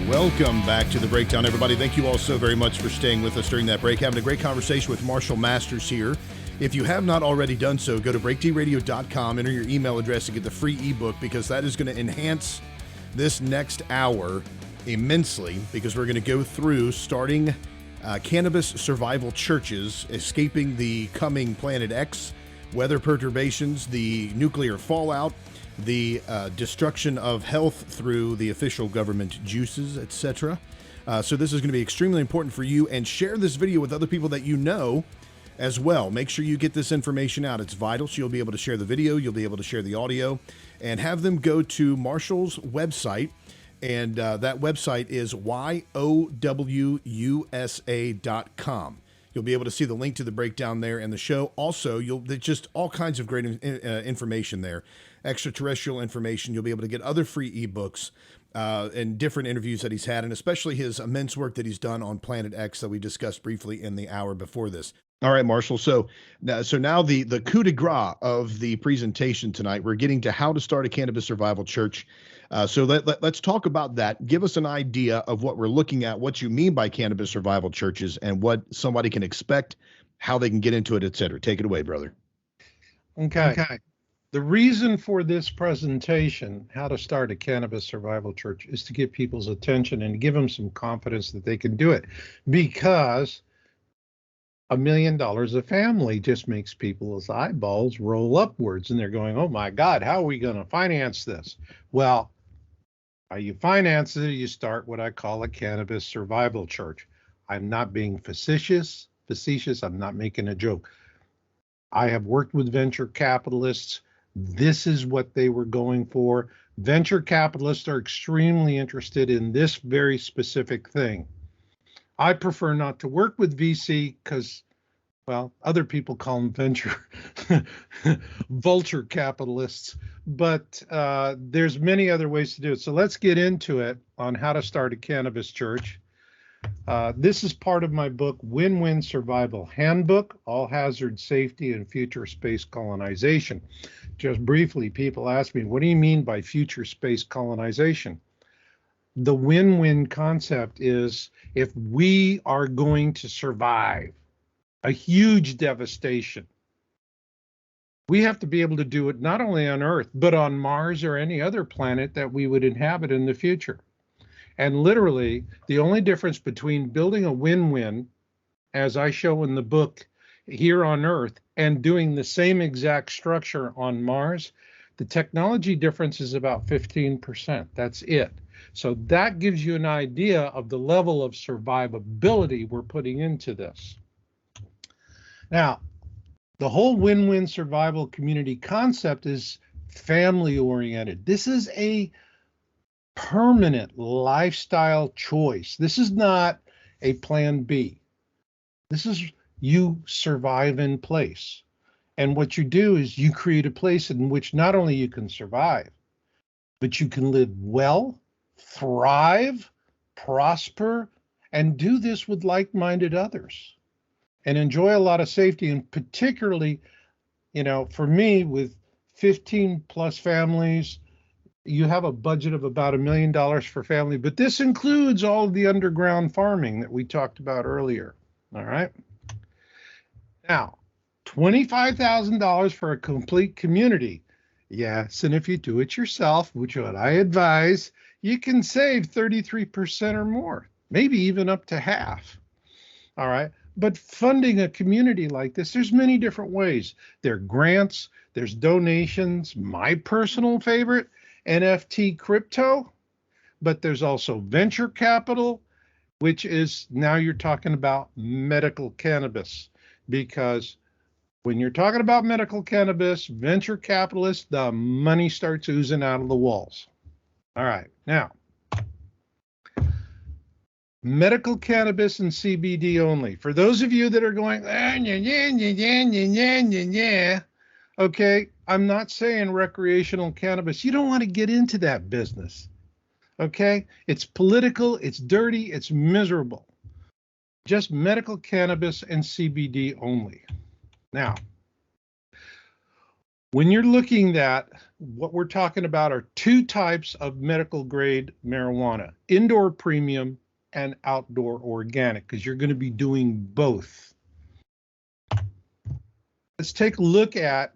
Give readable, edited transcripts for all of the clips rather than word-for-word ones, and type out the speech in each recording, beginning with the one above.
Welcome back to The Breakdown, everybody. Thank you all so very much for staying with us during that break. Having a great conversation with Marshall Masters here. If you have not already done so, go to breakdradio.com, enter your email address to get the free ebook, because that is going to enhance this next hour immensely, because we're going to go through starting Cannabis Survival Churches, escaping the coming Planet X, weather perturbations, the nuclear fallout, the destruction of health through the official government juices, etc. So this is going to be extremely important for you, and share this video with other people that you know as well. Make sure you get this information out. It's vital, so you'll be able to share the video, you'll be able to share the audio, and have them go to Marshall's website, and that website is YOWUSA.com. You'll be able to see the link to the breakdown there and the show. Also, there's just all kinds of great information there, extraterrestrial information. You'll be able to get other free ebooks and different interviews that he's had, and especially his immense work that he's done on Planet X that we discussed briefly in the hour before this. All right, Marshall. So now the coup de grace of the presentation tonight, we're getting to how to start a Cannabis Survival Church. So let's talk about that. Give us an idea of what we're looking at, what you mean by Cannabis Survival Churches, and what somebody can expect, how they can get into it, et cetera. Take it away, brother. Okay. The reason for this presentation, how to start a Cannabis Survival Church, is to get people's attention and give them some confidence that they can do it, because $1 million a family just makes people's eyeballs roll upwards, and they're going, oh my God, how are we going to finance this? Well, how you finance it, you start what I call a Cannabis Survival Church. I'm not being facetious. I'm not making a joke. I have worked with venture capitalists. This is what they were going for. Venture capitalists are extremely interested in this very specific thing. I prefer not to work with VC because, well, other people call them venture vulture capitalists, but there's many other ways to do it. So let's get into it on how to start a cannabis church. This is part of my book, Win-Win Survival Handbook, All Hazard Safety and Future Space Colonization. Just briefly, people ask me, what do you mean by future space colonization? The win-win concept is, if we are going to survive a huge devastation, we have to be able to do it not only on Earth, but on Mars or any other planet that we would inhabit in the future. And literally, the only difference between building a win-win, as I show in the book, here on Earth, and doing the same exact structure on Mars, the technology difference is about 15%. That's it. So that gives you an idea of the level of survivability we're putting into this. Now, the whole win-win survival community concept is family-oriented. This is a permanent lifestyle choice. This is not a plan B. This is you survive in place. And what you do is you create a place in which not only you can survive, but you can live well, thrive, prosper, and do this with like-minded others, and enjoy a lot of safety. And particularly, for me, with 15 plus families, you have a budget of about $1 million for family, but this includes all of the underground farming that we talked about earlier. All right. Now, $25,000 for a complete community. Yes, and if you do it yourself, which what I advise, you can save 33% or more, maybe even up to half. All right. But funding a community like this, there's many different ways. There are grants, there's donations, my personal favorite, NFT crypto, but there's also venture capital, which is, now you're talking about medical cannabis, because when you're talking about medical cannabis, venture capitalists, the money starts oozing out of the walls. All right, now, medical cannabis and CBD only. For those of you that are going, okay, I'm not saying recreational cannabis. You don't want to get into that business, okay? It's political, it's dirty, it's miserable. Just medical cannabis and CBD only. Now, When you're looking at what we're talking about are two types of medical grade marijuana, indoor premium and outdoor organic, because you're going to be doing both. Let's take a look at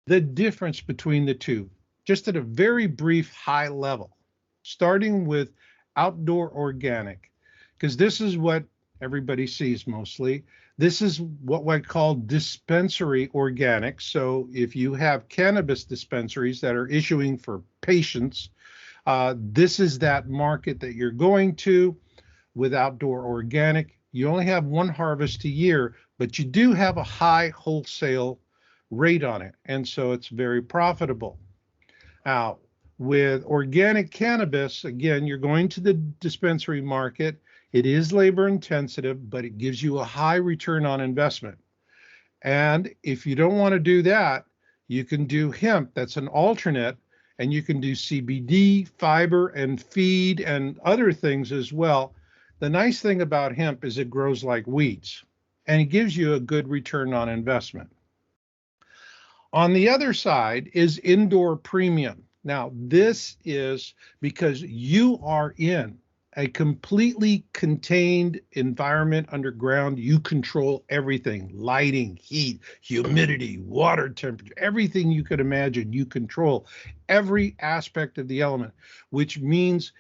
the difference between the two, just at a very brief high level, starting with outdoor organic, because this is what everybody sees mostly. This is what I call dispensary organic. So if you have cannabis dispensaries that are issuing for patients, this is that market that you're going to. With outdoor organic, you only have one harvest a year, but you do have a high wholesale rate on it. And so it's very profitable. Now, with organic cannabis, again, you're going to the dispensary market. It is labor intensive, but it gives you a high return on investment. And if you don't want to do that, you can do hemp. That's an alternate. And you can do CBD, fiber, and feed, and other things as well. The nice thing about hemp is it grows like weeds, and it gives you a good return on investment. On the other side is indoor premium. Now, this is because you are in a completely contained environment underground. You control everything: lighting, heat, humidity, water temperature, everything you could imagine. You control every aspect of the element, which means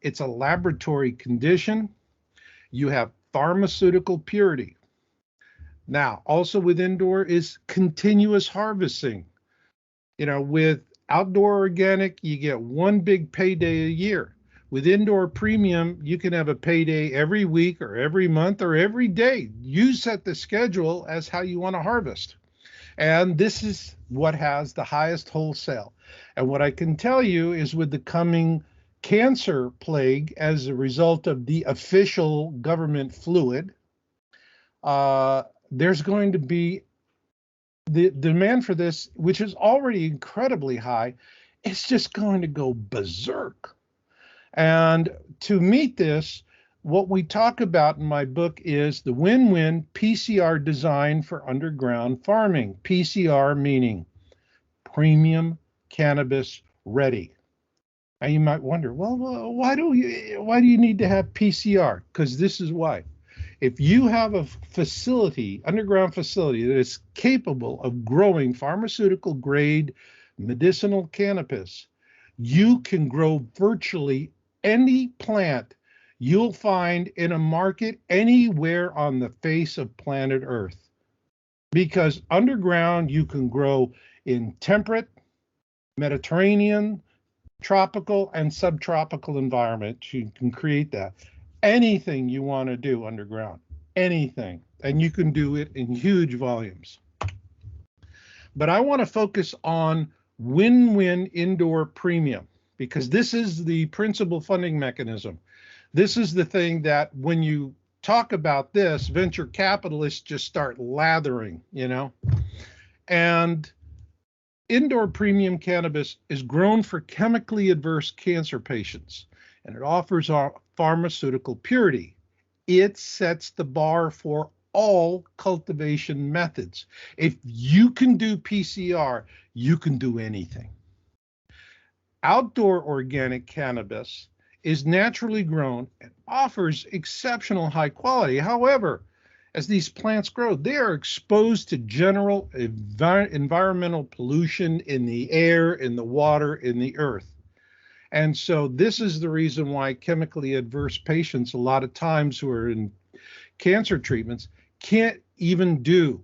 it's a laboratory condition. You have pharmaceutical purity. Now, also with indoor is continuous harvesting. With outdoor organic, you get one big payday a year. With indoor premium, you can have a payday every week or every month or every day. You set the schedule as how you want to harvest. And this is what has the highest wholesale. And what I can tell you is with the coming cancer plague as a result of the official government fluid, there's going to be the demand for this, which is already incredibly high. It's just going to go berserk. And to meet this, what we talk about in my book is the win-win PCR design for underground farming. PCR meaning premium cannabis ready. And you might wonder, well, why do you need to have PCR? Because this is why. If you have a facility, underground facility, that is capable of growing pharmaceutical grade medicinal cannabis, you can grow virtually any plant you'll find in a market anywhere on the face of planet Earth. Because underground, you can grow in temperate, Mediterranean, tropical, and subtropical environments. You can create that. Anything you want to do underground, anything. And you can do it in huge volumes. But I want to focus on win-win indoor premium, because this is the principal funding mechanism. This is the thing that when you talk about this, venture capitalists just start lathering, And indoor premium cannabis is grown for chemically adverse cancer patients, and it offers pharmaceutical purity. It sets the bar for all cultivation methods. If you can do PCR, you can do anything. Outdoor organic cannabis is naturally grown and offers exceptional high quality. However, as these plants grow, they are exposed to general environmental pollution in the air, in the water, in the earth. And so this is the reason why chemically adverse patients, a lot of times who are in cancer treatments, can't even do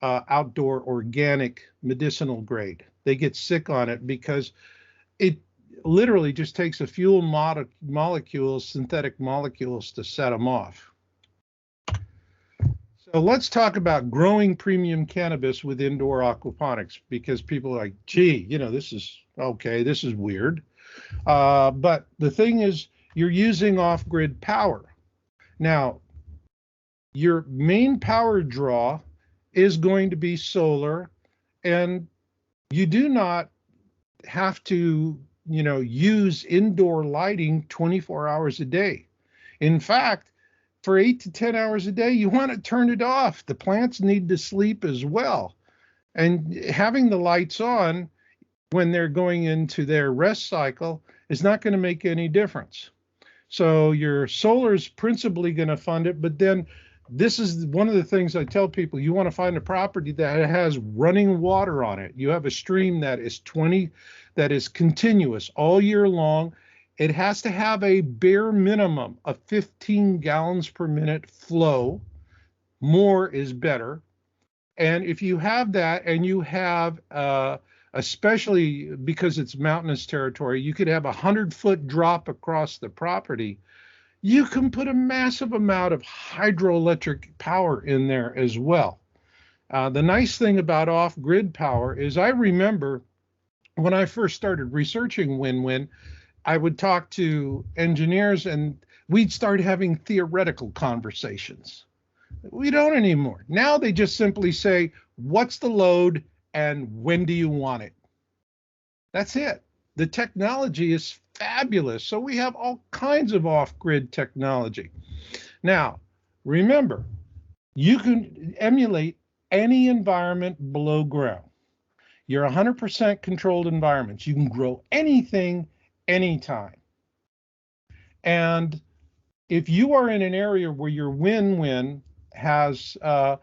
outdoor organic medicinal grade. They get sick on it because it literally just takes a few molecules, synthetic molecules, to set them off. So let's talk about growing premium cannabis with indoor aquaponics, because people are like, gee, this is okay, this is weird. But the thing is, you're using off-grid power. Now, your main power draw is going to be solar, and you do not have to, use indoor lighting 24 hours a day. In fact, for 8 to 10 hours a day, you want to turn it off. The plants need to sleep as well. And having the lights on when they're going into their rest cycle is not going to make any difference. So your solar is principally going to fund it, but then this is one of the things I tell people: you want to find a property that has running water on it. You have a stream that is continuous all year long. It has to have a bare minimum of 15 gallons per minute flow. More is better. And if you have that, and you have, especially because it's mountainous territory, you could have 100-foot drop across the property. You can put a massive amount of hydroelectric power in there as well. The nice thing about off-grid power is, I remember when I first started researching win-win, I would talk to engineers and we'd start having theoretical conversations. We don't anymore. Now they just simply say, what's the load and when do you want it? That's it. The technology is fabulous. So we have all kinds of off-grid technology. Now, remember, you can emulate any environment below ground. You're 100% controlled environments. You can grow anything, anytime. And if you are in an area where your win-win has a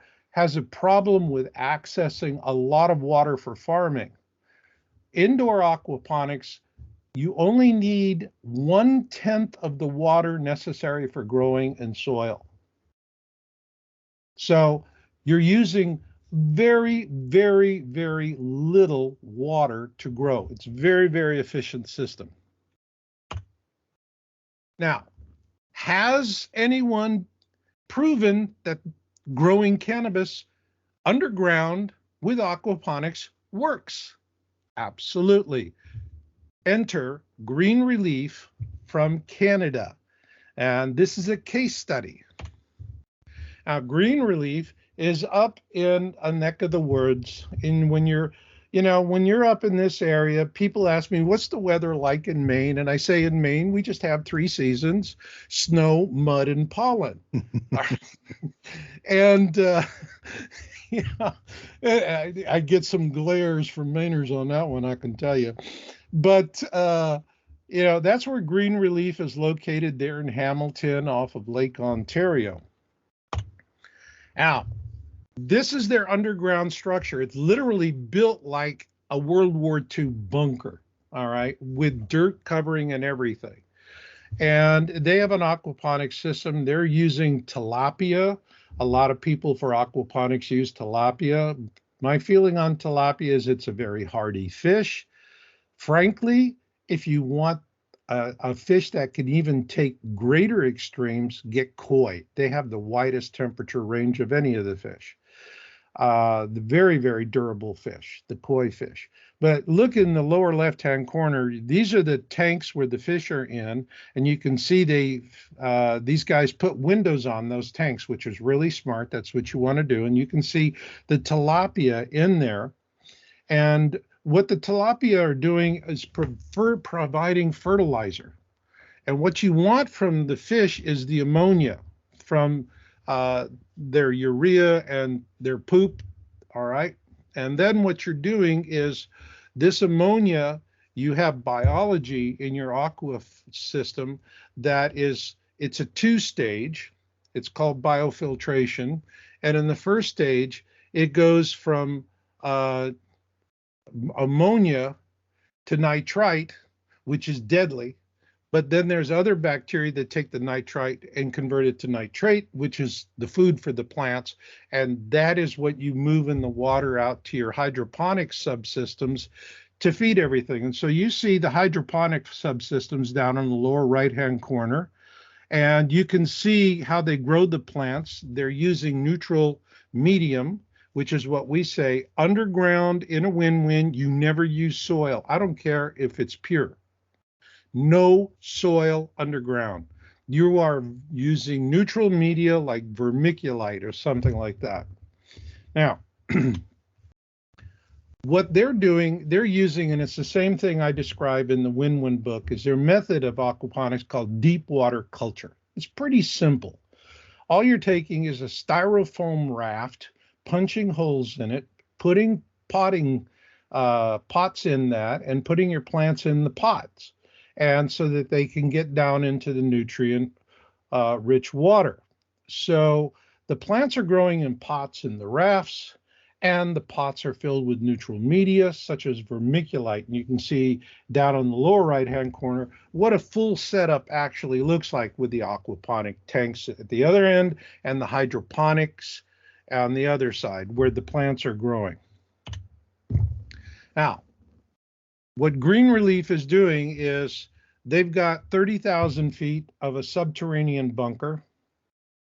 problem with accessing a lot of water for farming, indoor aquaponics, you only need 1/10 of the water necessary for growing in soil. So you're using very, very, very little water to grow. It's a very, very efficient system. Now, has anyone proven that growing cannabis underground with aquaponics works? Absolutely. Enter Green Relief from Canada. And this is a case study. Now, Green Relief is up in a neck of the woods. And when you're up in this area, people ask me, what's the weather like in Maine? And I say, in Maine, we just have 3 seasons: snow, mud, and pollen. And, I get some glares from Mainers on that one, I can tell you. But, that's where Green Relief is located, there in Hamilton off of Lake Ontario. Now, this is their underground structure. It's literally built like a World War II bunker, all right, with dirt covering and everything. And they have an aquaponics system. They're using tilapia. A lot of people for aquaponics use tilapia. My feeling on tilapia is it's a very hardy fish. Frankly, if you want a fish that can even take greater extremes, get koi. They have the widest temperature range of any of the fish. The very, very durable fish, the koi fish. But look in the lower left-hand corner. These are the tanks where the fish are in, and you can see these guys put windows on those tanks, which is really smart. That's what you want to do. And you can see the tilapia in there. And what the tilapia are doing is providing fertilizer. And what you want from the fish is the ammonia from their urea and their poop, all right? And then what you're doing is this ammonia, you have biology in your aqua system it's a 2-stage. It's called biofiltration. And in the first stage, it goes from ammonia to nitrite, which is deadly. But then there's other bacteria that take the nitrite and convert it to nitrate, which is the food for the plants. And that is what you move in the water out to your hydroponic subsystems to feed everything. And so you see the hydroponic subsystems down in the lower right-hand corner. And you can see how they grow the plants. They're using neutral medium, which is what we say, underground in a win-win. You never use soil. I don't care if it's pure. No soil underground. You are using neutral media like vermiculite or something like that. Now, what they're doing, they're using, and it's the same thing I describe in the Win-Win book, is their method of aquaponics called deep water culture. It's pretty simple. All you're taking is a styrofoam raft, punching holes in it, putting potting pots in that and putting your plants in the pots, and so that they can get down into the nutrient rich water. So the plants are growing in pots in the rafts, and the pots are filled with neutral media such as vermiculite. And you can see down on the lower right-hand corner what a full setup actually looks like, with the aquaponic tanks at the other end and the hydroponics on the other side where the plants are growing. Now, what Green Relief is doing is they've got 30,000 feet of a subterranean bunker.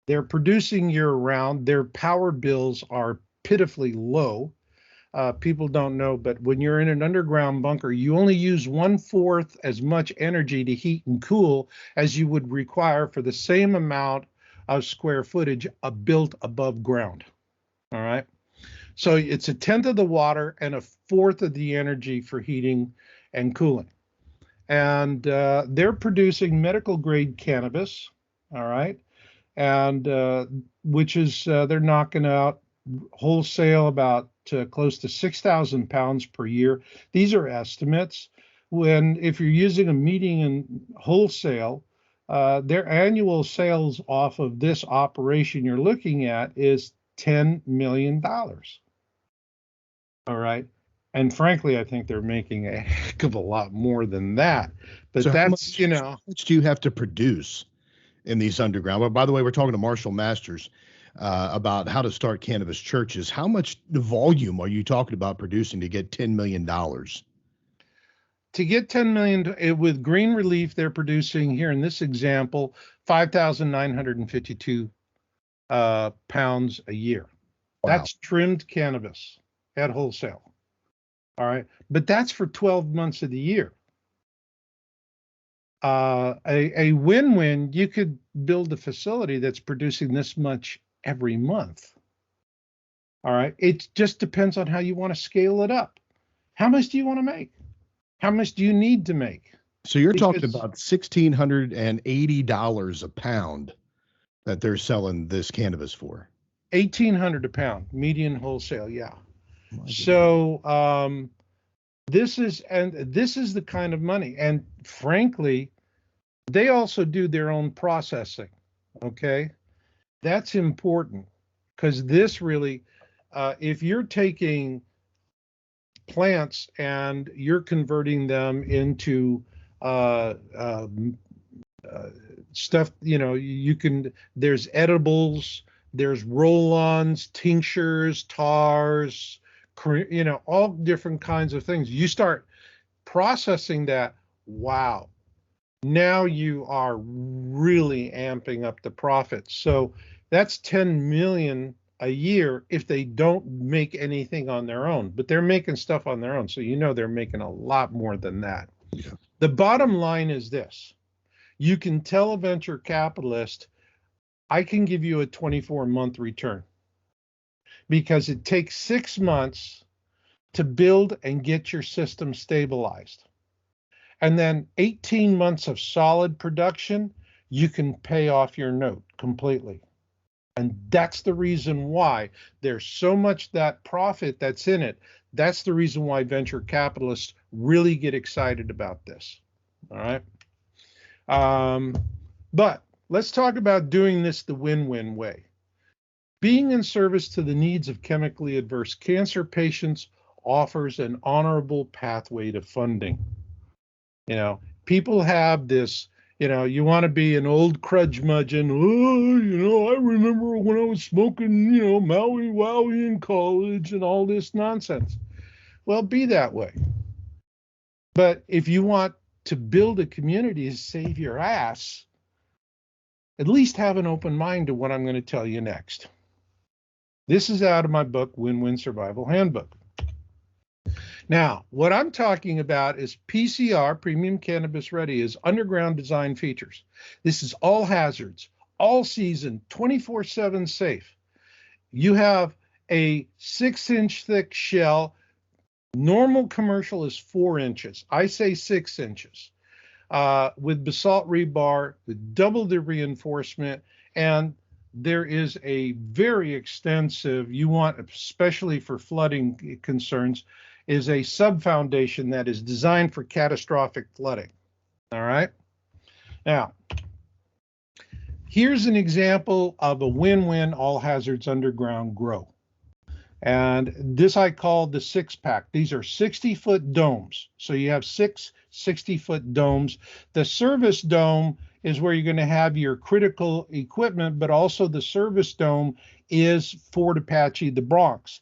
They're producing year-round. Their power bills are pitifully low. People don't know, but when you're in an underground bunker, you only use 1/4 as much energy to heat and cool as you would require for the same amount of square footage built above ground. All right. So it's 1/10 of the water and 1/4 of the energy for heating and cooling. And they're producing medical grade cannabis. All right. And which is they're knocking out wholesale about close to 6,000 pounds per year. These are estimates. If you're using a median wholesale, their annual sales off of this operation you're looking at is $10 million. All right. And frankly, I think they're making a heck of a lot more than that. But so that's, how much do you have to produce in these underground? Well, by the way, we're talking to Marshall Masters about how to start cannabis churches. How much volume are you talking about producing to get $10 million? To get $10 million with Green Relief, they're producing here in this example 5,952 pounds a year. Wow. That's trimmed cannabis at wholesale. All right, but that's for 12 months of the year. A win-win, you could build a facility that's producing this much every month. All right. It just depends on how you want to scale it up. How much do you want to make? How much do you need to make? So you're talking about $1,680 a pound that they're selling this cannabis for. $1,800 a pound, median wholesale. Yeah. So this is the kind of money. And frankly, they also do their own processing. Okay. That's important, because this really, if you're taking plants and you're converting them into stuff, there's edibles, there's roll-ons, tinctures, tars, all different kinds of things. You start processing that, wow, now you are really amping up the profits. So that's 10 million a year if they don't make anything on their own, but they're making stuff on their own. So they're making a lot more than that. Yeah. The bottom line is this: you can tell a venture capitalist, I can give you a 24-month return, because it takes 6 months to build and get your system stabilized. And then 18 months of solid production, you can pay off your note completely. And that's the reason why there's so much that profit that's in it. That's the reason why venture capitalists really get excited about this. All right. But let's talk about doing this the win-win way. Being in service to the needs of chemically adverse cancer patients offers an honorable pathway to funding. People have this, you want to be an old crudge-mudgeon. I remember when I was smoking, Maui Wowie in college and all this nonsense. Well, be that way. But if you want to build a community to save your ass, at least have an open mind to what I'm going to tell you next. This is out of my book, Win-Win Survival Handbook. Now, what I'm talking about is PCR, Premium Cannabis Ready, is underground design features. This is all hazards, all season, 24/7 safe. You have a 6-inch thick shell. Normal commercial is 4 inches. I say 6 inches. With basalt rebar, with double the reinforcement, and there is a very extensive, you want, especially for flooding concerns, is a sub-foundation that is designed for catastrophic flooding. All right. Now, here's an example of a win-win all hazards underground grow. And this I call the 6-pack. These are 60-foot domes. So you have 60-foot domes. The service dome is where you're going to have your critical equipment, but also the service dome is Fort Apache, the Bronx.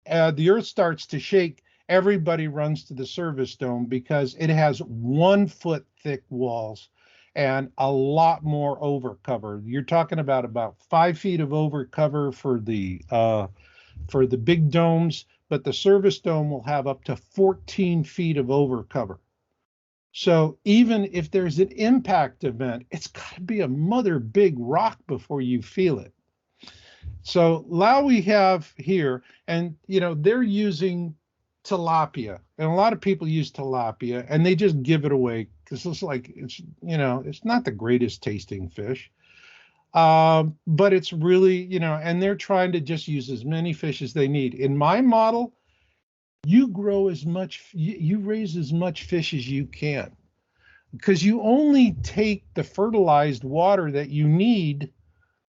The earth starts to shake, everybody runs to the service dome because it has 1 foot thick walls and a lot more overcover. You're talking about 5 feet of overcover for the big domes, but the service dome will have up to 14 feet of overcover. So even if there's an impact event, it's got to be a mother big rock before you feel it. So now we have here, and they're using tilapia, and a lot of people use tilapia, and they just give it away because it's not the greatest tasting fish. But it's really, and they're trying to just use as many fish as they need. In my model, you grow as much, you raise as much fish as you can, because you only take the fertilized water that you need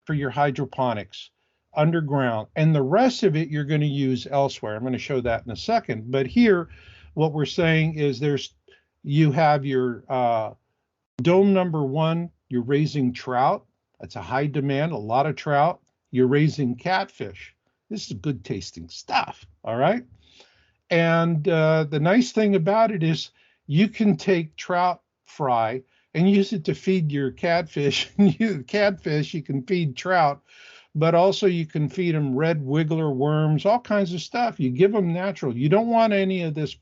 for your hydroponics underground, and the rest of it you're going to use elsewhere. I'm going to show that in a second. But here, what we're saying is you have your dome number 1, you're raising trout. That's a high demand, a lot of trout. You're raising catfish. This is good tasting stuff, all right? And the nice thing about it is you can take trout fry and use it to feed your catfish. Catfish, you can feed trout, but also you can feed them red wiggler worms, all kinds of stuff. You give them natural. You don't want any of this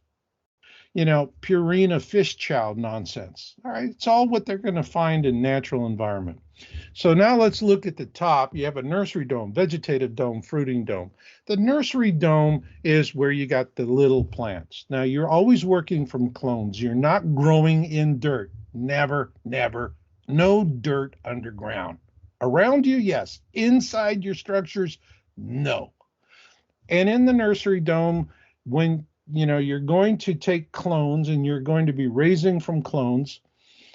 Purina fish chow nonsense. All right, it's all what they're going to find in natural environment. So now let's look at the top. You have a nursery dome, vegetative dome, fruiting dome. The nursery dome is where you got the little plants. Now you're always working from clones. You're not growing in dirt. Never, never. No dirt underground. Around you, yes. Inside your structures, no. And in the nursery dome, when you're going to take clones and you're going to be raising from clones,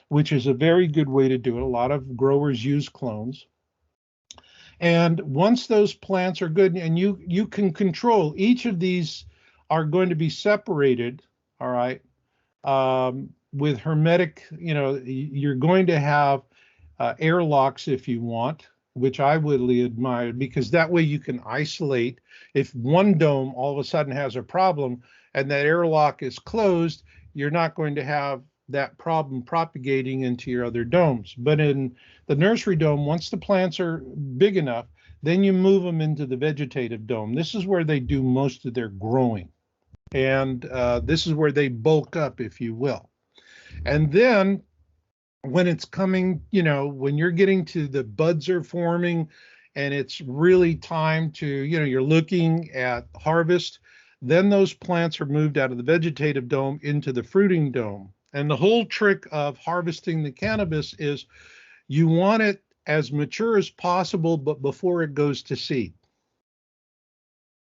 which is a very good way to do it. A lot of growers use clones. And once those plants are good, and you can control, each of these are going to be separated, all right, with hermetic, you're going to have airlocks if you want, which I really admire, because that way you can isolate. If one dome all of a sudden has a problem and that airlock is closed, you're not going to have that problem propagating into your other domes. But in the nursery dome, once the plants are big enough, then you move them into the vegetative dome. This is where they do most of their growing. And this is where they bulk up, if you will. And then when it's coming, when you're getting to the buds are forming and it's really time to, you're looking at harvest, then those plants are moved out of the vegetative dome into the fruiting dome. And the whole trick of harvesting the cannabis is you want it as mature as possible, but before it goes to seed.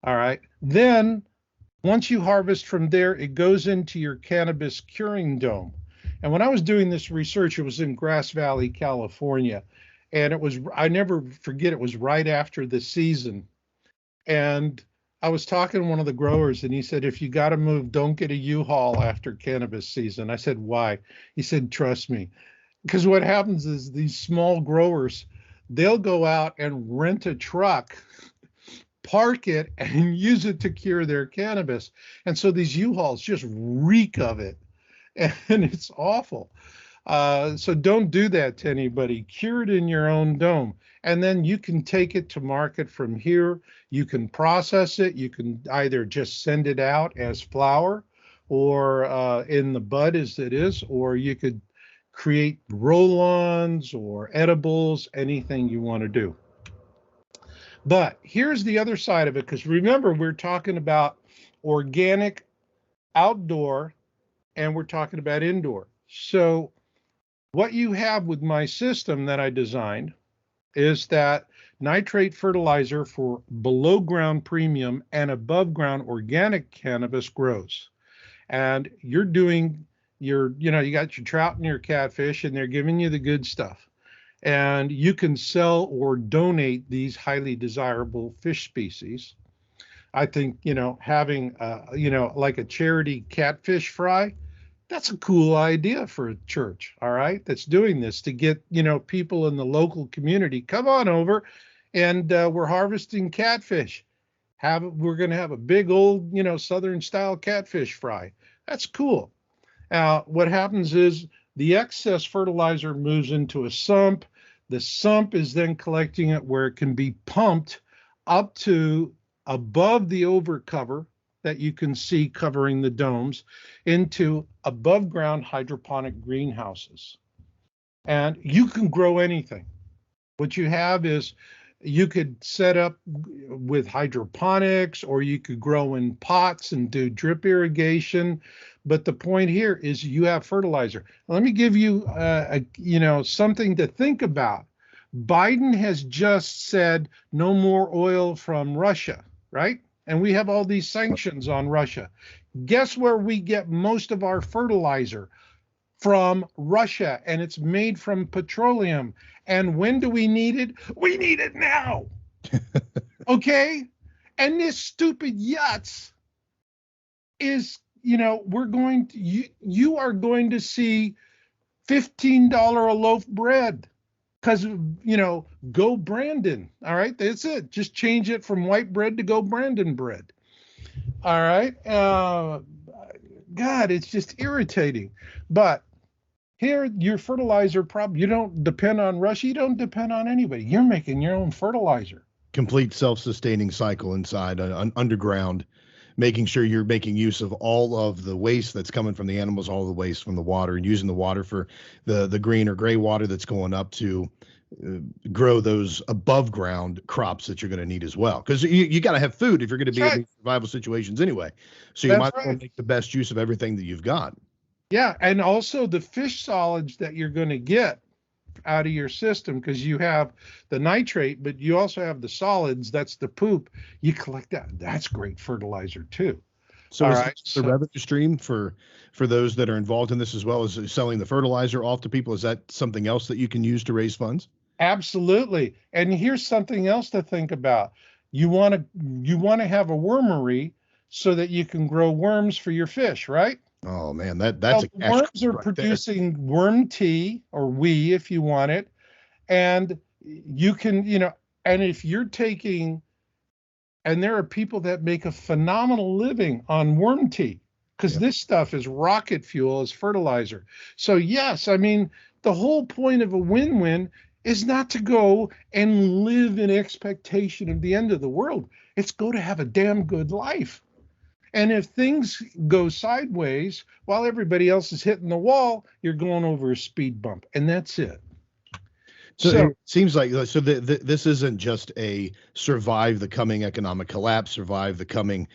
All right. Then once you harvest from there, it goes into your cannabis curing dome. And when I was doing this research, it was in Grass Valley, California. And I never forget, it was right after the season. And I was talking to one of the growers, and he said, if you got to move, don't get a U-Haul after cannabis season. I said, why? He said, trust me. Because what happens is these small growers, they'll go out and rent a truck, park it, and use it to cure their cannabis. And so these U-Hauls just reek of it, and it's awful. So don't do that to anybody. Cure it in your own dome. And then you can take it to market from here. You can process it. You can either just send it out as flower or in the bud as it is, or you could create roll-ons or edibles, anything you want to do. But here's the other side of it, because remember, we're talking about organic outdoor and we're talking about indoor. So what you have with my system that I designed is that nitrate fertilizer for below ground premium and above ground organic cannabis grows. And you're doing you got your trout and your catfish, and they're giving you the good stuff. And you can sell or donate these highly desirable fish species. I think, having, like a charity catfish fry, that's a cool idea for a church, all right, that's doing this to get, people in the local community, come on over, and we're harvesting catfish. We're going to have a big old, Southern style catfish fry. That's cool. What happens is the excess fertilizer moves into a sump. The sump is then collecting it where it can be pumped up to above the overcover that you can see covering the domes into above ground hydroponic greenhouses. And you can grow anything. What you have is you could set up with hydroponics, or you could grow in pots and do drip irrigation. But the point here is you have fertilizer. Let me give you, something to think about. Biden has just said no more oil from Russia, right? And we have all these sanctions on Russia. Guess where we get most of our fertilizer? From Russia, and it's made from petroleum. And when do we need it? We need it now. Okay? And this stupid yutz is, you are going to see $15 a loaf bread because, go Brandon. All right? That's it. Just change it from white bread to go Brandon bread. All right? God, it's just irritating. But here, your fertilizer problem, you don't depend on Russia. You don't depend on anybody. You're making your own fertilizer. Complete self-sustaining cycle inside underground, making sure you're making use of all of the waste that's coming from the animals, all the waste from the water, and using the water for the green or gray water that's going up to grow those above ground crops that you're going to need as well. Because you got to have food if you're going to be in these survival situations anyway. So you might as well make the best use of everything that you've got. Yeah, and also the fish solids that you're going to get out of your system, because you have the nitrate, but you also have the solids. That's the poop. You collect that. That's great fertilizer too. So is the revenue stream for those that are involved in this, as well as selling the fertilizer off to people? Is that something else that you can use to raise funds? Absolutely. And here's something else to think about. You want to have a wormery so that you can grow worms for your fish, right? Oh man, that's a cash worms are producing there. Worm tea, or wee if you want it, and you can, and if you're taking, and there are people that make a phenomenal living on worm tea, because this stuff is rocket fuel as fertilizer. So yes, I mean, the whole point of a win-win is not to go and live in expectation of the end of the world. It's go to have a damn good life. And if things go sideways while everybody else is hitting the wall, you're going over a speed bump, and that's it. So it seems like this isn't just a survive the coming economic collapse, survive the coming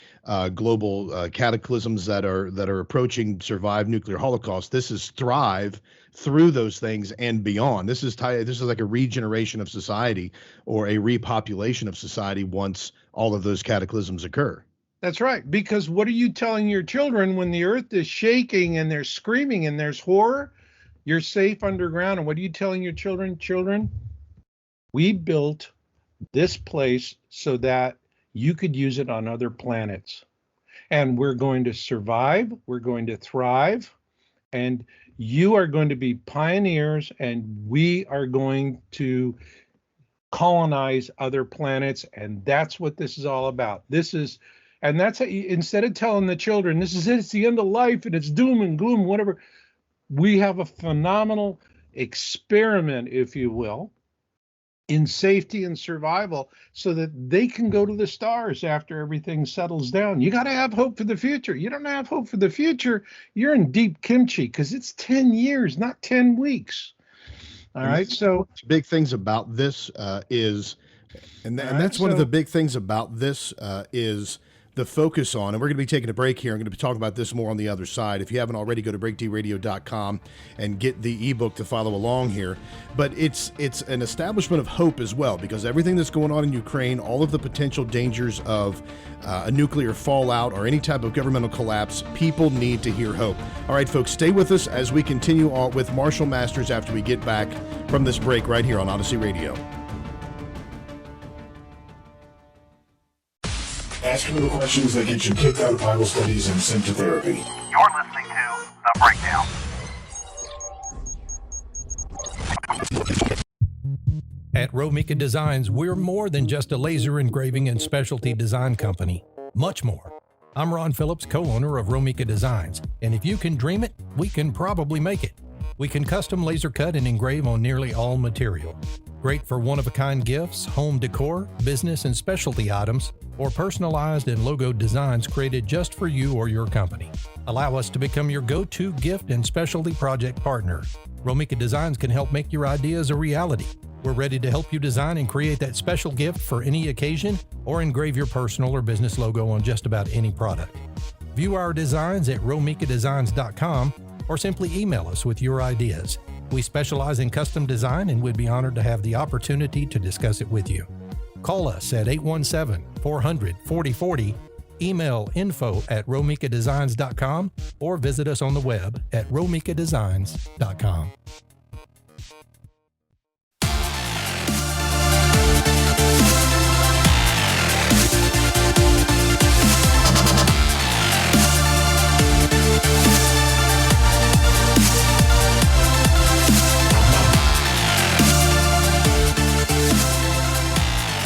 global cataclysms that are approaching, survive nuclear holocaust. This is thrive through those things and beyond. This is like a regeneration of society, or a repopulation of society once all of those cataclysms occur. That's right. Because what are you telling your children when the earth is shaking and they're screaming and there's horror? You're safe underground. And what are you telling your children? Children, we built this place so that you could use it on other planets. And we're going to survive. We're going to thrive. And you are going to be pioneers, and we are going to colonize other planets. And that's what this is all about. And that's how instead of telling the children, this is it, it's the end of life and it's doom and gloom, whatever, we have a phenomenal experiment, if you will, in safety and survival so that they can go to the stars after everything settles down. You got to have hope for the future. You don't have hope for the future, you're in deep kimchi, because it's 10 years, not 10 weeks. All right. So big things about this is, and that's one of the big things about this is the focus on, and we're going to be taking a break here. I'm going to be talking about this more on the other side. If you haven't already, go to breakdradio.com and get the ebook to follow along here. But it's an establishment of hope as well, because everything that's going on in Ukraine, all of the potential dangers of a nuclear fallout or any type of governmental collapse, people need to hear hope. All right, folks, stay with us as we continue on with Marshall Masters after we get back from this break right here on Odyssey Radio. Asking the questions that get you kicked out of Bible studies and sent to therapy. You're listening to The Breakdown. At Romika Designs, we're more than just a laser engraving and specialty design company. Much more. I'm Ron Phillips, co-owner of Romika Designs, and if you can dream it, we can probably make it. We can custom laser cut and engrave on nearly all material. Great for one-of-a-kind gifts, home decor, business and specialty items, or personalized and logo designs created just for you or your company. Allow us to become your go-to gift and specialty project partner. Romika Designs can help make your ideas a reality. We're ready to help you design and create that special gift for any occasion or engrave your personal or business logo on just about any product. View our designs at romikadesigns.com or simply email us with your ideas. We specialize in custom design and would be honored to have the opportunity to discuss it with you. Call us at 817-400-4040, email info@romikadesigns.com, or visit us on the web at romikadesigns.com.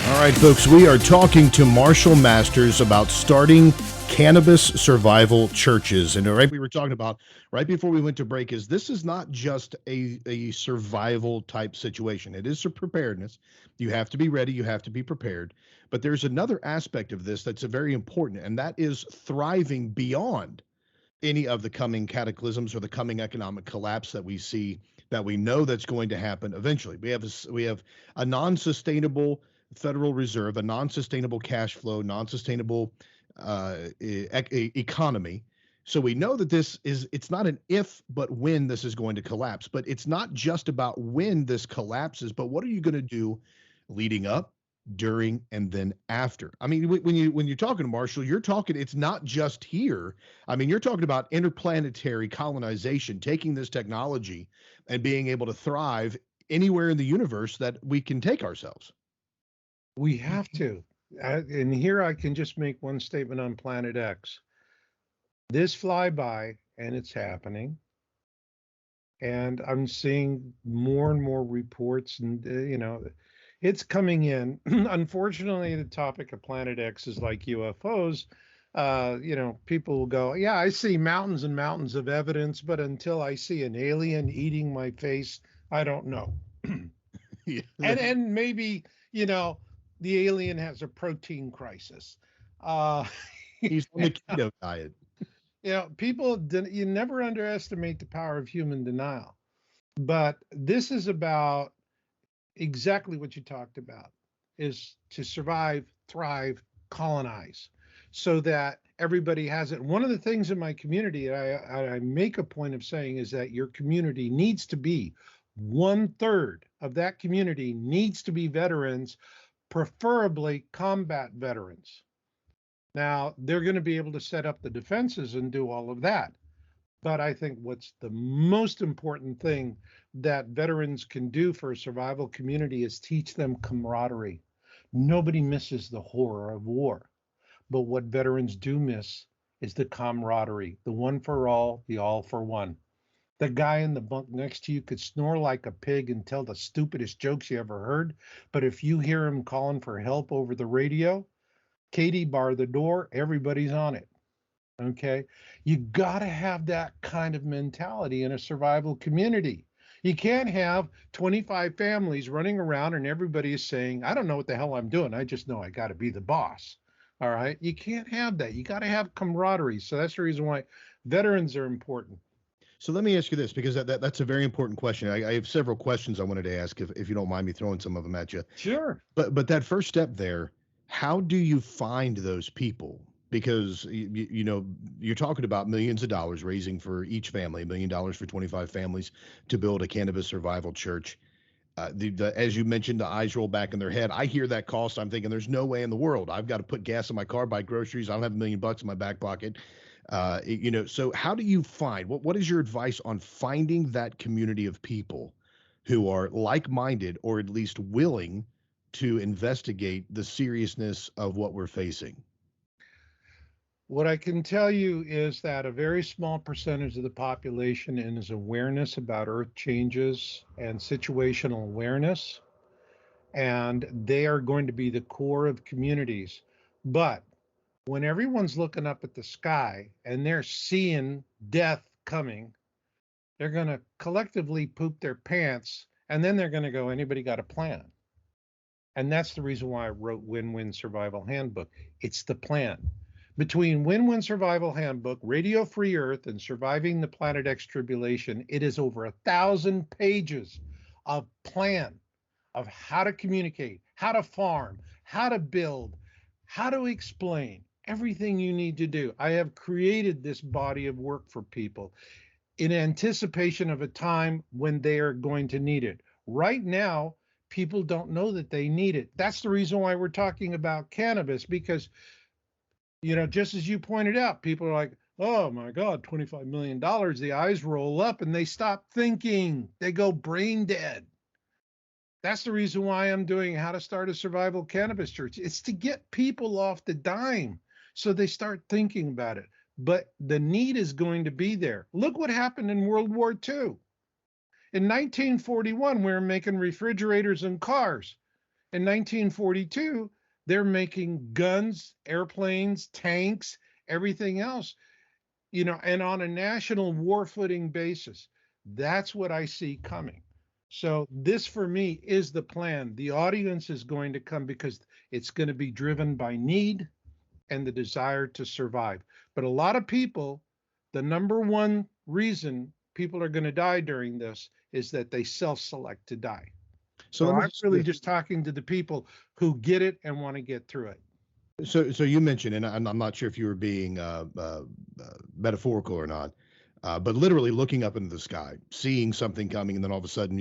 All right, folks, we are talking to Marshall Masters about starting Cannabis Survival Churches. And right, we were talking about right before we went to break is this is not just a survival type situation. It is a preparedness. You have to be ready. You have to be prepared. But there's another aspect of this that's very important, and that is thriving beyond any of the coming cataclysms or the coming economic collapse that we see, that we know that's going to happen eventually. We have a non-sustainable Federal Reserve, a non-sustainable cash flow, non-sustainable economy. So we know that it's not an if, but when this is going to collapse. But it's not just about when this collapses, but what are you going to do leading up, during, and then after? I mean, when you're talking to Marshall, you're talking, it's not just here. I mean, you're talking about interplanetary colonization, taking this technology and being able to thrive anywhere in the universe that we can take ourselves. We have to. And here I can just make one statement on Planet X. This flyby, and it's happening. And I'm seeing more and more reports, and, it's coming in. Unfortunately, the topic of Planet X is like UFOs. People will go, yeah, I see mountains and mountains of evidence, but until I see an alien eating my face, I don't know. Yeah. And maybe, the alien has a protein crisis. He's on the keto diet. You never underestimate the power of human denial. But this is about exactly what you talked about, is to survive, thrive, colonize, so that everybody has it. One of the things in my community I make a point of saying is that your community needs to be 1/3 of that community needs to be veterans, preferably combat veterans. Now, they're going to be able to set up the defenses and do all of that. But I think what's the most important thing that veterans can do for a survival community is teach them camaraderie. Nobody misses the horror of war. But what veterans do miss is the camaraderie, the one for all, the all for one. The guy in the bunk next to you could snore like a pig and tell the stupidest jokes you ever heard. But if you hear him calling for help over the radio, Katie, bar the door, everybody's on it. Okay? You got to have that kind of mentality in a survival community. You can't have 25 families running around and everybody is saying, I don't know what the hell I'm doing. I just know I got to be the boss. All right? You can't have that. You got to have camaraderie. So that's the reason why veterans are important. So let me ask you this, because that's a very important question. I have several questions I wanted to ask, if you don't mind me throwing some of them at you. Sure. But that first step there, how do you find those people? because you're talking about millions of dollars raising for each family, $1 million for 25 families to build a cannabis survival church. As you mentioned, the eyes roll back in their head. I hear that cost. I'm thinking there's no way in the world. I've got to put gas in my car, buy groceries. I don't have $1 million in my back pocket. So how do you find, what is your advice on finding that community of people who are like-minded or at least willing to investigate the seriousness of what we're facing? What I can tell you is that a very small percentage of the population is awareness about earth changes and situational awareness, and they are going to be the core of communities. But when everyone's looking up at the sky and they're seeing death coming, they're going to collectively poop their pants, and then they're going to go, anybody got a plan? And that's the reason why I wrote Win-Win Survival Handbook. It's the plan. Between Win-Win Survival Handbook, Radio Free Earth, and Surviving the Planet X Tribulation, it is over 1,000 pages of plan of how to communicate, how to farm, how to build, how to explain everything you need to do. I have created this body of work for people in anticipation of a time when they are going to need it. Right now, people don't know that they need it. That's the reason why we're talking about cannabis, because just as you pointed out, people are like, oh my God, $25 million. The eyes roll up and they stop thinking. They go brain dead. That's the reason why I'm doing How to Start a Survival Cannabis Church. It's to get people off the dime so they start thinking about it. But the need is going to be there. Look what happened in World War II. In 1941, we were making refrigerators and cars. In 1942, they're making guns, airplanes, tanks, everything else, and on a national war footing basis. That's what I see coming. So this, for me, is the plan. The audience is going to come because it's going to be driven by need and the desire to survive. But a lot of people, the number one reason people are going to die during this is that they self-select to die. So I'm really just talking to the people who get it and want to get through it. So you mentioned, and I'm not sure if you were being metaphorical or not, but literally looking up into the sky, seeing something coming, and then all of a sudden,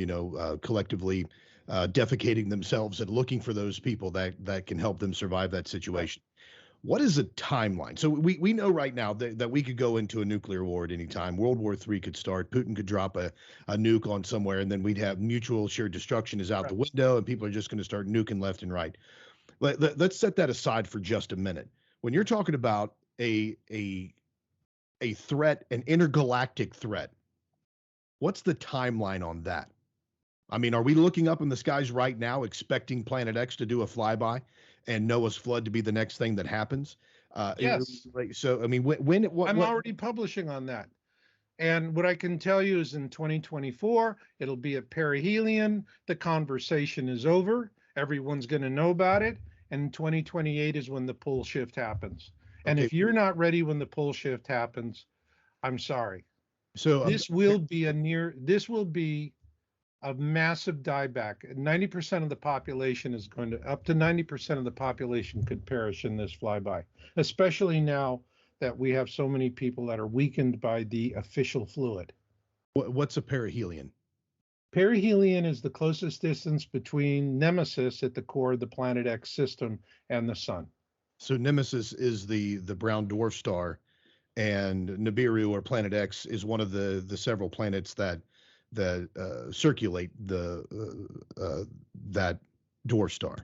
collectively defecating themselves and looking for those people that can help them survive that situation. What is a timeline? So we know right now that we could go into a nuclear war at any time. World War III could start. Putin could drop a nuke on somewhere, and then we'd have mutual assured destruction is out the window, and people are just going to start nuking left and right. Let's set that aside for just a minute. When you're talking about a threat, an intergalactic threat, what's the timeline on that? I mean, are we looking up in the skies right now expecting Planet X to do a flyby and Noah's flood to be the next thing that happens? Yes. So, I mean, I'm already publishing on that. And what I can tell you is in 2024, it'll be at perihelion. The conversation is over. Everyone's going to know about it. And 2028 is when the pole shift happens. And if you're not ready when the pole shift happens, I'm sorry. So this will be a massive dieback. 90% of the population is going to, up to 90% of the population could perish in this flyby, especially now that we have so many people that are weakened by the official fluid. What's a perihelion? Perihelion is the closest distance between Nemesis at the core of the Planet X system and the sun. So Nemesis is the brown dwarf star, and Nibiru, or Planet X, is one of the several planets that circulate that dwarf star.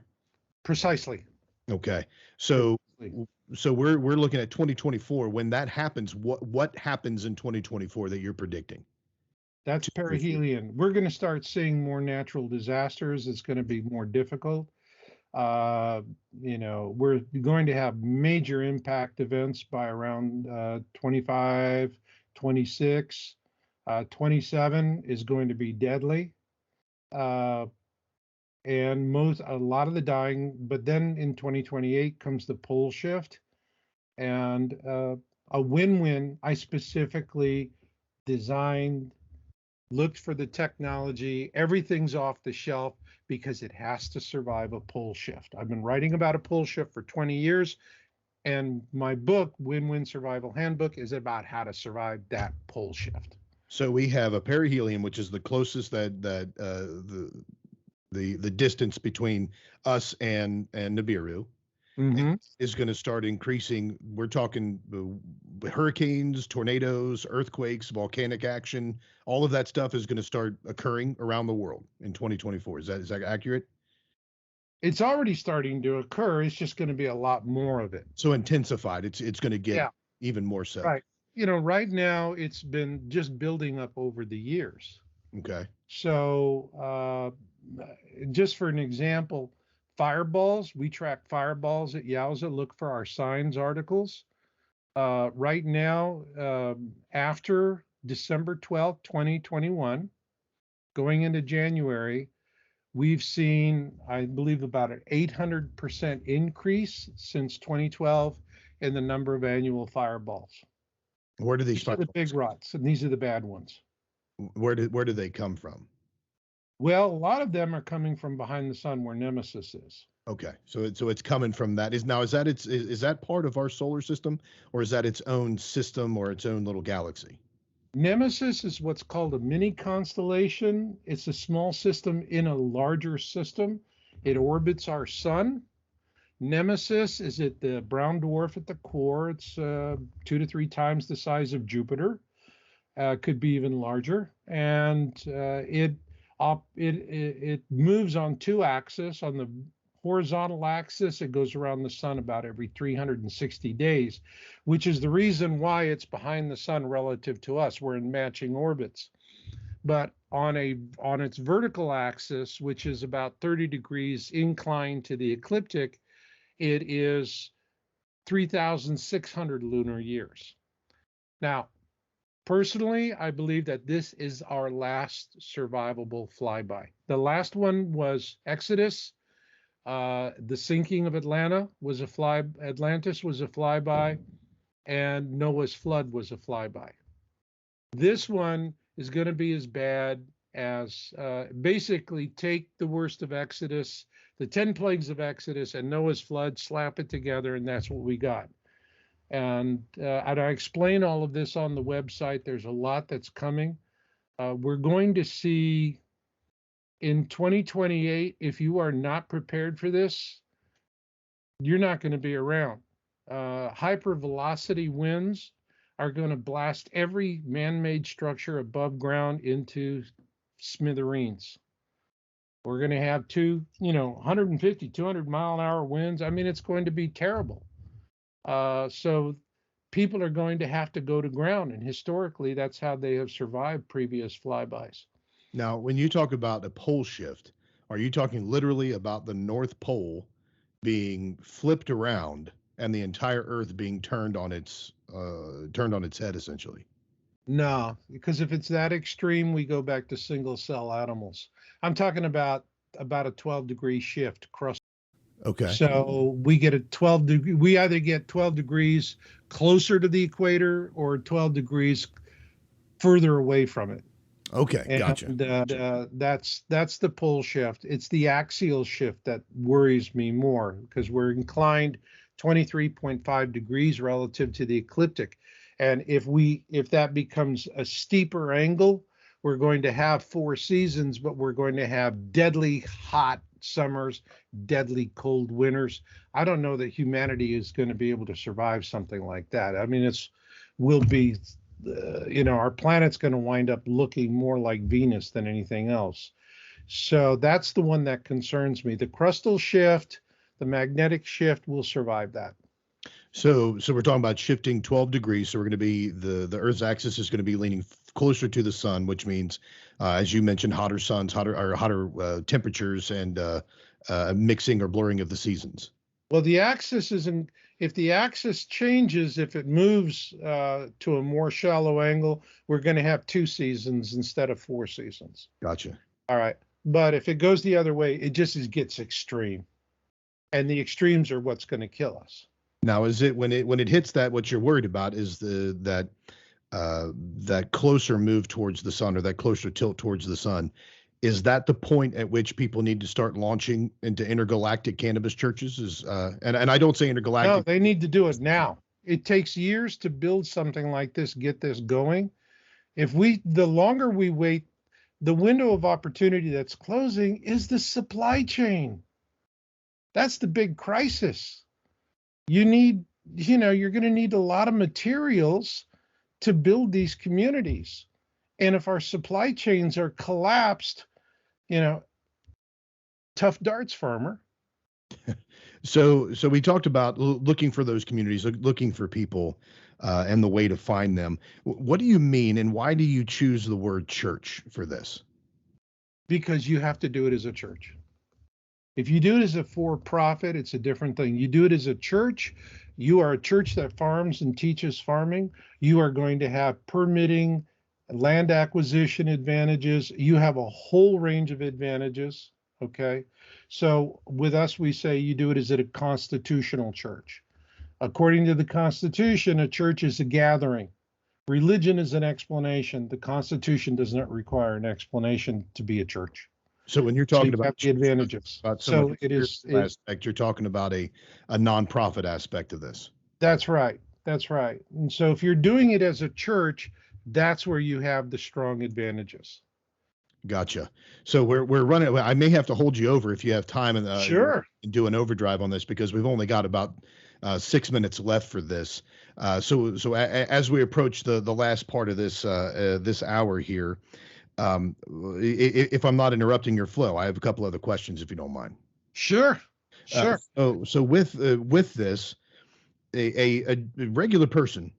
Precisely. Okay. So we're looking at 2024. When that happens, what happens in 2024 that you're predicting? That's perihelion. We're going to start seeing more natural disasters. It's going to be more difficult. We're going to have major impact events by around 25, 26. 27 is going to be deadly. And a lot of the dying, but then in 2028 comes the pole shift and a win-win. I specifically designed, looked for the technology, everything's off the shelf because it has to survive a pole shift. I've been writing about a pole shift for 20 years. And my book, Win-Win Survival Handbook, is about how to survive that pole shift. So we have a perihelion, which is the closest that the distance between us and Nibiru Mm-hmm. is going to start increasing. We're talking hurricanes, tornadoes, earthquakes, volcanic action. All of that stuff is going to start occurring around the world in 2024. Is that accurate? It's already starting to occur. It's just going to be a lot more of it. So intensified. It's going to get Yeah. even more so. Right. Right now it's been just building up over the years. Okay. So just for an example, fireballs, we track fireballs at Yowza, look for our signs articles. Right now, after December 12th, 2021, going into January, we've seen, I believe, about an 800% increase since 2012 in the number of annual fireballs. Where do these These are the big rots, and these are the bad ones. Where do they come from? Well, a lot of them are coming from behind the sun where Nemesis is. Okay, so it's coming from that. Is that part of our solar system, or is that its own system or its own little galaxy? Nemesis is what's called a mini constellation. It's a small system in a larger system. It orbits our sun. Nemesis is at the brown dwarf at the core. It's 2 to 3 times the size of Jupiter. Could be even larger, and it moves on 2 axes. On the horizontal axis, it goes around the sun about every 360 days, which is the reason why it's behind the sun relative to us. We're in matching orbits. But on its vertical axis, which is about 30 degrees inclined to the ecliptic, it is 3,600 lunar years. Now, personally, I believe that this is our last survivable flyby. The last one was Exodus. The sinking of Atlantis was a flyby, and Noah's flood was a flyby. This one is going to be as bad as basically take the worst of Exodus, the 10 plagues of Exodus, and Noah's flood, slap it together, and that's what we got. And I explain all of this on the website. There's a lot that's coming. We're going to see in 2028, if you are not prepared for this, you're not going to be around. Hypervelocity winds are going to blast every man-made structure above ground into smithereens. We're going to have 150, 200 mile an hour winds. I mean, it's going to be terrible. So people are going to have to go to ground, and historically, that's how they have survived previous flybys. Now, when you talk about a pole shift, are you talking literally about the North Pole being flipped around and the entire Earth being turned on its head, essentially? No, because if it's that extreme, we go back to single cell animals. I'm talking about a 12-degree shift across. Okay. So we get we either get 12 degrees closer to the equator or 12 degrees further away from it. Okay, gotcha. And that's the pole shift. It's the axial shift that worries me more, because we're inclined 23.5 degrees relative to the ecliptic. And if that becomes a steeper angle, we're going to have 4 seasons, but we're going to have deadly hot summers, deadly cold winters. I don't know that humanity is going to be able to survive something like that. I mean, our planet's going to wind up looking more like Venus than anything else. So that's the one that concerns me. The crustal shift, the magnetic shift will survive that. So we're talking about shifting 12 degrees. So we're going to be the Earth's axis is going to be leaning closer to the sun, which means, as you mentioned, hotter suns, hotter temperatures, and mixing or blurring of the seasons. Well, the axis isn't. If the axis changes, if it moves to a more shallow angle, we're going to have 2 seasons instead of 4 seasons. Gotcha. All right. But if it goes the other way, it gets extreme. And the extremes are what's going to kill us. Now, is it when it hits that, what you're worried about is that closer move towards the sun, or that closer tilt towards the sun? Is that the point at which people need to start launching into intergalactic cannabis churches? And I don't say No, intergalactic. they need to do it now. It takes years to build something like this, get this going. The longer we wait, the window of opportunity that's closing is the supply chain. That's the big crisis. You're going to need a lot of materials to build these communities. And if our supply chains are collapsed, tough darts, farmer. So we talked about looking for those communities, looking for people, and the way to find them. What do you mean, and why do you choose the word church for this? Because you have to do it as a church. If you do it as a for-profit, it's a different thing. You do it as a church, you are a church that farms and teaches farming. You are going to have permitting, land acquisition advantages. You have a whole range of advantages, okay? So with us, we say you do it as a constitutional church. According to the Constitution, a church is a gathering. Religion is an explanation. The Constitution does not require an explanation to be a church. So when you're talking about the advantages, so it is aspect, you're talking about a nonprofit aspect of this. That's right. That's right. And so if you're doing it as a church, that's where you have the strong advantages. Gotcha. So we're running. I may have to hold you over if you have time and sure, and do an overdrive on this, because we've only got about 6 minutes left for this. So as we approach the last part of this this hour here, if I'm not interrupting your flow, I have a couple other questions, if you don't mind. Sure. So with this, a regular person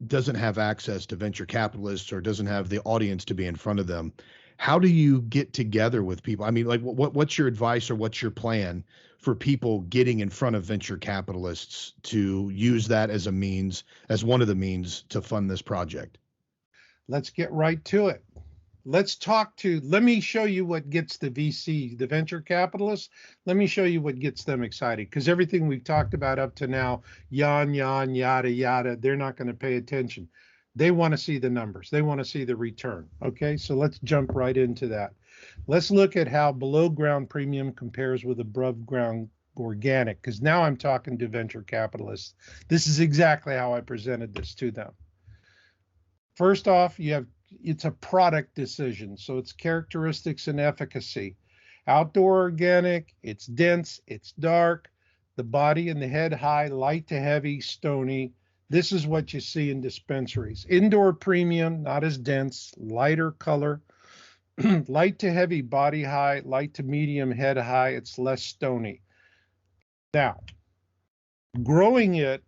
doesn't have access to venture capitalists or doesn't have the audience to be in front of them. How do you get together with people? I mean, like, what's your advice or what's your plan for people getting in front of venture capitalists to use that as one of the means to fund this project? Let's get right to it. Let me show you what gets the VC, the venture capitalists. Let me show you what gets them excited, because everything we've talked about up to now, yada, yada, they're not going to pay attention. They want to see the numbers. They want to see the return. Okay, so let's jump right into that. Let's look at how below ground premium compares with above ground organic, because now I'm talking to venture capitalists. This is exactly how I presented this to them. First off, it's a product decision, so it's characteristics and efficacy. Outdoor organic, it's dense, it's dark, the body and the head high, light to heavy, stony. This is what you see in dispensaries. Indoor premium, not as dense, lighter color, light to heavy, body high, light to medium, head high, it's less stony. Now, growing it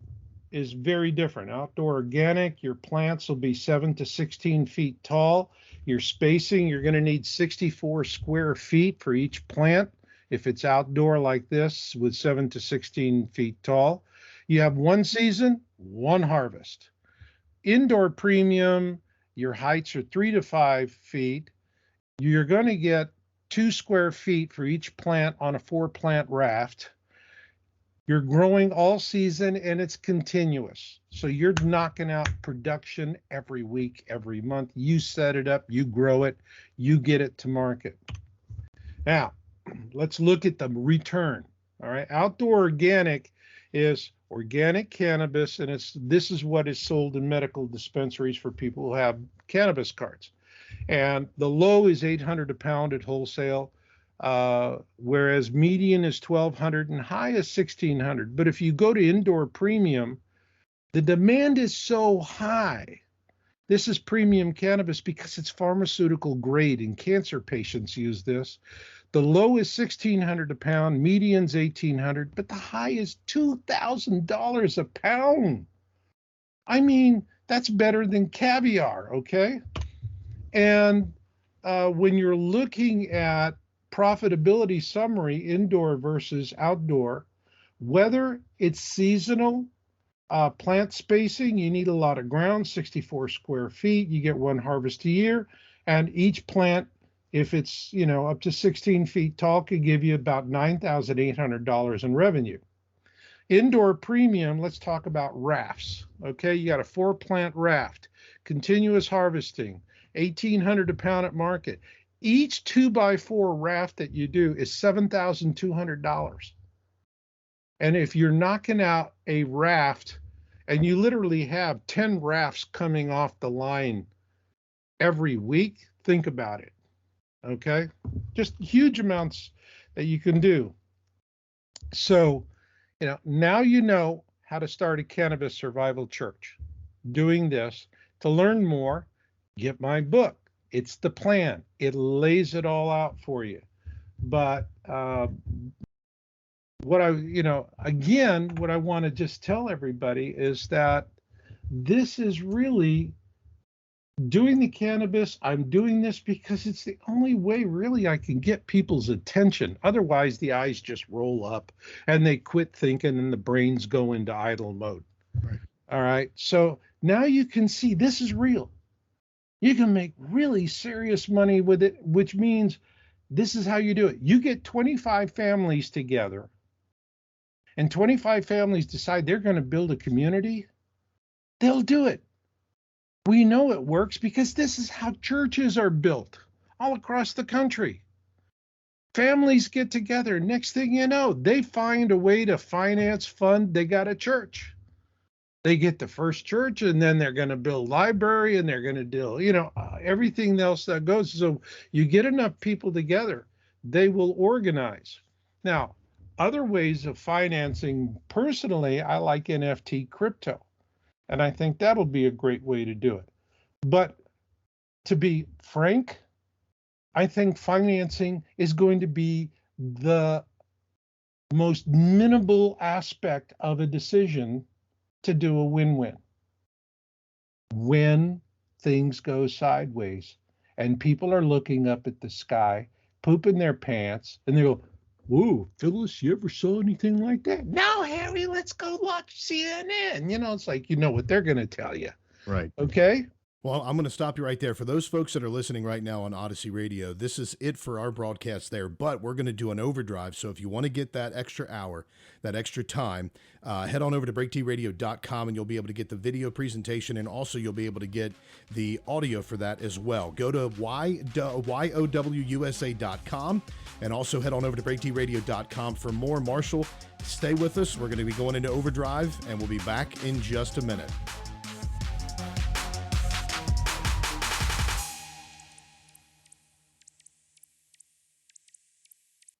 is very different. Outdoor organic, your plants will be 7 to 16 feet tall. Your spacing, you're going to need 64 square feet for each plant if it's outdoor like this with 7 to 16 feet tall. You have one season, one harvest. Indoor premium, your heights are 3 to 5 feet. You're going to get 2 square feet for each plant on a 4-plant raft. You're growing all season and it's continuous. So you're knocking out production every week, every month. You set it up, you grow it, you get it to market. Now, let's look at the return. All right. Outdoor organic is organic cannabis, and this is what is sold in medical dispensaries for people who have cannabis cards. And the low is $800 a pound at wholesale. Whereas median is $1,200 and high is $1,600. But if you go to indoor premium, the demand is so high. This is premium cannabis because it's pharmaceutical grade, and cancer patients use this. The low is $1,600 a pound, median's $1,800, but the high is $2,000 a pound. I mean, that's better than caviar, okay? And when you're looking at profitability summary, indoor versus outdoor, whether it's seasonal, plant spacing, you need a lot of ground, 64 square feet, you get one harvest a year, and each plant, if it's up to 16 feet tall, could give you about $9,800 in revenue. Indoor premium, let's talk about rafts. Okay, you got a 4-plant raft, continuous harvesting, $1,800 a pound at market. Each 2x4 raft that you do is $7,200. And if you're knocking out a raft, and you literally have 10 rafts coming off the line every week, think about it. Okay? Just huge amounts that you can do. So, now you know how to start a cannabis survival church. Doing this, to learn more, get my book. It's the plan. It lays it all out for you. But what I want to just tell everybody is that this is really doing the cannabis. I'm doing this because it's the only way really I can get people's attention. Otherwise, the eyes just roll up and they quit thinking and the brains go into idle mode. Right. All right. So now you can see this is real. You can make really serious money with it, which means this is how you do it. You get 25 families together, and 25 families decide they're going to build a community. They'll do it. We know it works because this is how churches are built all across the country. Families get together. Next thing you know, they find a way to fund. They got a church. They get the first church, and then they're going to build library, and they're going to do, everything else that goes. So you get enough people together, they will organize. Now, other ways of financing, personally, I like NFT crypto, and I think that'll be a great way to do it. But to be frank, I think financing is going to be the most minimal aspect of a decision to do a win-win. When things go sideways and people are looking up at the sky, pooping their pants, and they go, "Whoa, Phyllis, you ever saw anything like that?" "No, Harry, let's go watch CNN." It's like, what they're going to tell you. Right. Okay? Well, I'm going to stop you right there. For those folks that are listening right now on Odyssey Radio, this is it for our broadcast there, but we're going to do an overdrive. So if you want to get that extra hour, that extra time, head on over to breaktradio.com and you'll be able to get the video presentation, and also you'll be able to get the audio for that as well. Go to YOWUSA.com and also head on over to breaktradio.com for more. Marshall, stay with us. We're going to be going into overdrive, and we'll be back in just a minute.